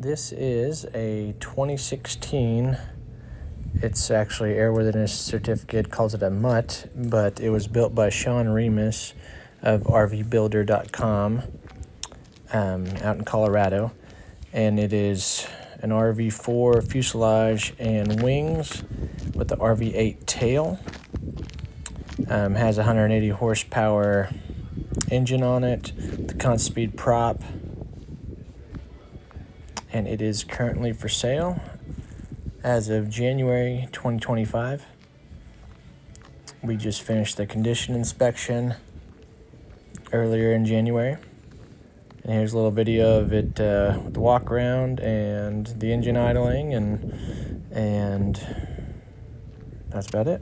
This is a 2016, it's actually airworthiness certificate, calls it a mutt, but it was built by Sean Remus of RVbuilder.com out in Colorado. And it is an RV-4 fuselage and wings with the RV-8 tail. Has a 180 horsepower engine on it, the constant speed prop, and it is currently for sale as of January 2025. We just finished the condition inspection earlier in January, and here's a little video of it with the walk around and the engine idling, and that's about it.